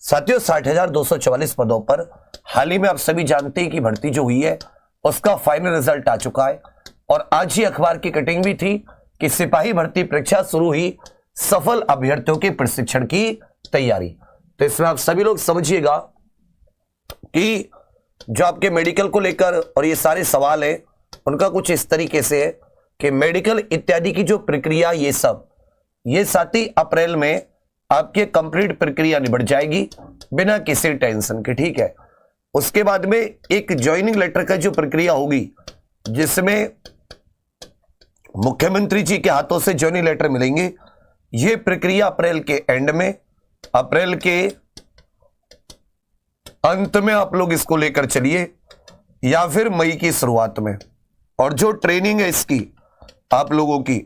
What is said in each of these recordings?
साथियों 60,244 पदों पर हाल ही में आप सभी जानते हैं कि भर्ती जो हुई है उसका फाइनल रिजल्ट आ चुका है और आज ही अखबार की कटिंग भी थी कि सिपाही भर्ती परीक्षा शुरू हुई, सफल अभ्यर्थियों के प्रशिक्षण की तैयारी। तो इसमें आप सभी लोग समझिएगा कि जो आपके मेडिकल को लेकर और ये सारे सवाल है उनका कुछ इस तरीके से है कि मेडिकल इत्यादि की जो प्रक्रिया ये 7 अप्रैल में आपके कंप्लीट प्रक्रिया निबट जाएगी बिना किसी टेंशन के, ठीक है। उसके बाद में एक ज्वाइनिंग लेटर का जो प्रक्रिया होगी जिसमें मुख्यमंत्री जी के हाथों से ज्वाइनिंग लेटर मिलेंगे, ये प्रक्रिया अप्रैल के एंड में, अप्रैल के अंत में आप लोग इसको लेकर चलिए या फिर मई की शुरुआत में। और जो ट्रेनिंग है इसकी आप लोगों की,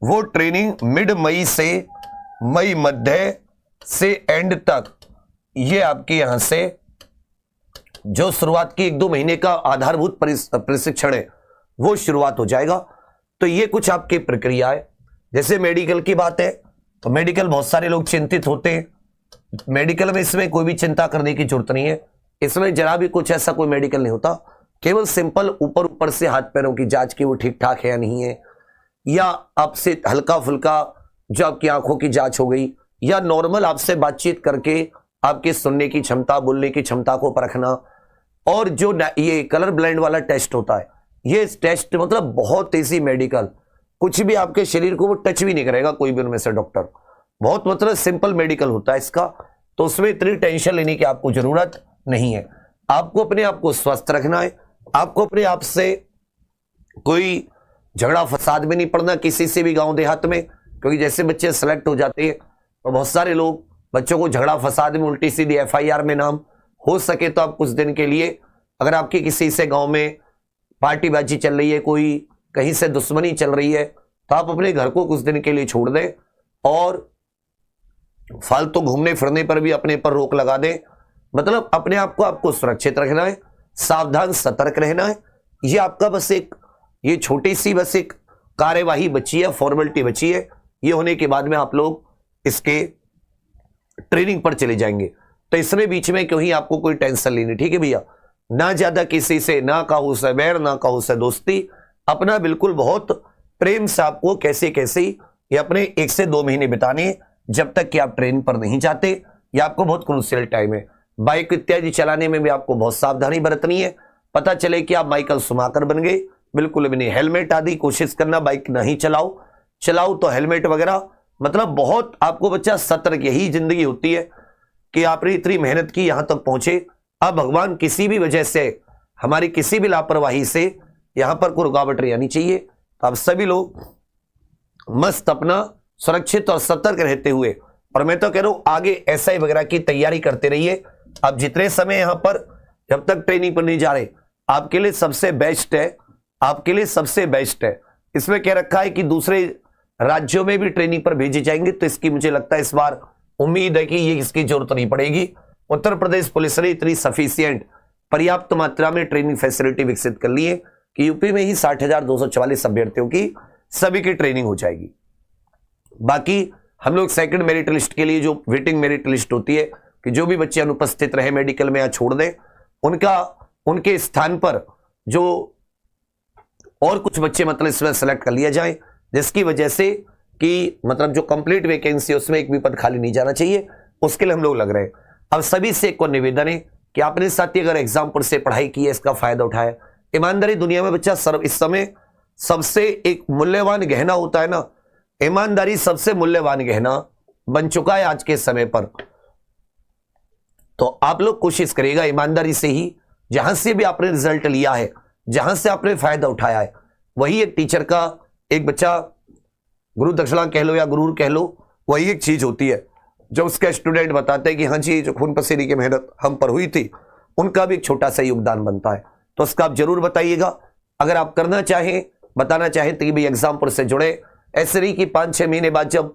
वो ट्रेनिंग मिड मई से मई मध्य से एंड तक, ये आपके यहां से जो शुरुआत की 1-2 महीने का आधारभूत प्रशिक्षण है वो शुरुआत हो जाएगा। तो ये कुछ आपकी प्रक्रिया है। जैसे मेडिकल की बात है तो मेडिकल बहुत सारे लोग चिंतित होते हैं, मेडिकल में इसमें कोई भी चिंता करने की जरूरत नहीं है। इसमें जरा भी कुछ ऐसा कोई मेडिकल नहीं होता, केवल सिंपल ऊपर से हाथ पैरों की जांच की वो ठीक ठाक है या नहीं है, या आपसे हल्का फुल्का जो आपकी आंखों की जांच हो गई, या नॉर्मल आपसे बातचीत करके आपके सुनने की क्षमता, बोलने की क्षमता को परखना। और जो ये कलर ब्लाइंड वाला टेस्ट होता है, ये टेस्ट मतलब बहुत ईजी मेडिकल, कुछ भी आपके शरीर को वो टच भी नहीं करेगा कोई भी उनमें से डॉक्टर, बहुत मतलब सिंपल मेडिकल होता है इसका। तो उसमें इतनी टेंशन लेने की आपको जरूरत नहीं है। आपको अपने आप को स्वस्थ रखना है, आपको अपने आप से कोई झगड़ा फसाद में नहीं पड़ना किसी से भी गांव देहात में, क्योंकि जैसे बच्चे सेलेक्ट हो जाते हैं तो बहुत सारे लोग बच्चों को झगड़ा फसाद में उल्टी सीधी FIR में नाम। हो सके तो आप कुछ दिन के लिए, अगर आपकी किसी से गांव में पार्टीबाजी चल रही है, कोई कहीं से दुश्मनी चल रही है, तो आप अपने घर को कुछ दिन के लिए छोड़ दें और फालतू घूमने फिरने पर भी अपने पर रोक लगा दें। मतलब अपने आप को आपको सुरक्षित रखना है, सावधान सतर्क रहना है। ये आपका बस एक ये छोटी सी बस एक कार्यवाही बची है, फॉर्मेलिटी बची है। ये होने के बाद में आप लोग इसके ट्रेनिंग पर चले जाएंगे। तो इसमें बीच में क्यों ही आपको कोई टेंशन लेनी, ठीक है भैया। ना ज्यादा किसी से, ना कहूं से बैर, ना कहूं से दोस्ती, अपना बिल्कुल बहुत प्रेम से आपको कैसे कैसे ये अपने 1 से 2 महीने बिताने, जब तक कि आप ट्रेन पर नहीं जाते। ये आपको बहुत क्रूशियल टाइम है। बाइक इत्यादि चलाने में भी आपको बहुत सावधानी बरतनी है। पता चले कि आप माइकल शुमाकर बन गए, बिल्कुल भी नहीं। हेलमेट आदि कोशिश करना, बाइक नहीं चलाओ तो हेलमेट वगैरह, मतलब बहुत आपको बच्चा सतर्क, यही जिंदगी होती है कि आपने इतनी मेहनत की यहां तक पहुंचे। अब भगवान किसी भी वजह से, हमारी किसी भी लापरवाही से यहां पर कोई रुकावट नहीं आनी चाहिए। तो आप सभी लोग मस्त अपना सुरक्षित और सतर्क रहते हुए, और मैं तो कह रहा हूं आगे SI वगैरह की तैयारी करते रहिए। आप जितने समय यहां पर जब तक ट्रेनिंग पर नहीं जा रहे, आपके लिए सबसे बेस्ट है, आपके लिए सबसे बेस्ट है। इसमें कह रखा है कि दूसरे राज्यों में भी ट्रेनिंग पर भेजे जाएंगे, तो इसकी मुझे लगता है इस बार उम्मीद है कि ये इसकी जरूरत नहीं पड़ेगी। उत्तर प्रदेश पुलिस ने इतनी सफिशिएंट, पर्याप्त मात्रा में ट्रेनिंग फैसिलिटी विकसित कर ली है कि यूपी में ही 60,244 अभ्यर्थियों की सभी की ट्रेनिंग हो जाएगी। बाकी हम लोग सेकंड मेरिट लिस्ट के लिए जो वेटिंग मेरिट लिस्ट होती है कि जो भी बच्चे अनुपस्थित रहे मेडिकल में या छोड़ दें, उनके स्थान पर जो और कुछ बच्चे मतलब इसमें सेलेक्ट कर लिया जाए, जिसकी वजह से कि मतलब जो कंप्लीट वैकेंसी है उसमें एक भी पद खाली नहीं जाना चाहिए। उसके लिए हम लोग लग रहे हैं। अब सभी से एक को निवेदन है कि आपने साथी अगर एग्जाम पर से पढ़ाई की है, इसका फायदा उठाया। ईमानदारी दुनिया में बच्चा इस समय सबसे एक मूल्यवान गहना होता है ना, ईमानदारी सबसे मूल्यवान गहना बन चुका है आज के समय पर। तो आप लोग कोशिश करिएगा ईमानदारी से ही, जहां से भी आपने रिजल्ट लिया है, जहां से आपने फायदा उठाया है, वही एक टीचर का, एक बच्चा गुरु दक्षिणा कह लो या गुरूर कह लो, वही एक चीज होती है जो उसके स्टूडेंट बताते हैं कि हाँ जी जो खून पसीने की मेहनत हम पर हुई थी, उनका भी एक छोटा सा योगदान बनता है। तो उसका आप जरूर बताइएगा। अगर आप करना चाहें, बताना चाहें तो भी एग्जाम पर से जुड़े। ऐसे नहीं कि 5-6 महीने बाद जब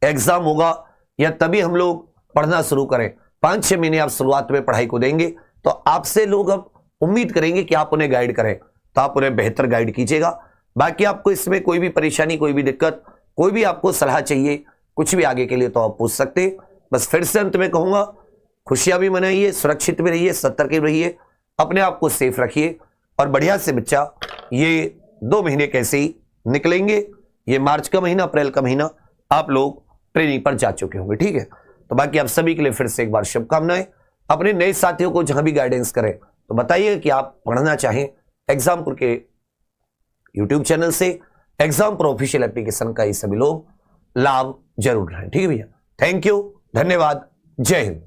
एग्जाम होगा या तभी हम लोग पढ़ना शुरू करें। 5-6 महीने आप शुरुआत में पढ़ाई को देंगे तो आपसे लोग अब उम्मीद करेंगे कि आप उन्हें गाइड करें, तो आप उन्हें बेहतर गाइड कीजिएगा। बाकी आपको इसमें कोई भी परेशानी, कोई भी दिक्कत, कोई भी आपको सलाह चाहिए, कुछ भी आगे के लिए, तो आप पूछ सकते। बस फिर से अंत में कहूंगा, खुशियां भी मनाइए, सुरक्षित भी रहिए, सतर्क भी रहिए, अपने आप को सेफ रखिए और बढ़िया से बच्चा ये 2 महीने कैसे ही निकलेंगे। ये मार्च का महीना, अप्रैल का महीना आप लोग ट्रेनिंग पर जा चुके होंगे, ठीक है। तो बाकी आप सभी के लिए फिर से एक बार शुभकामनाएं। अपने नए साथियों को जहां भी गाइडेंस करें तो बताइए कि आप पढ़ना चाहें एग्जामपुर के यूट्यूब चैनल से, एग्जामपुर ऑफिशियल एप्लीकेशन का ये सभी लोग लाभ जरूर उठाएं, ठीक है भैया। थैंक यू, धन्यवाद, जय हिंद।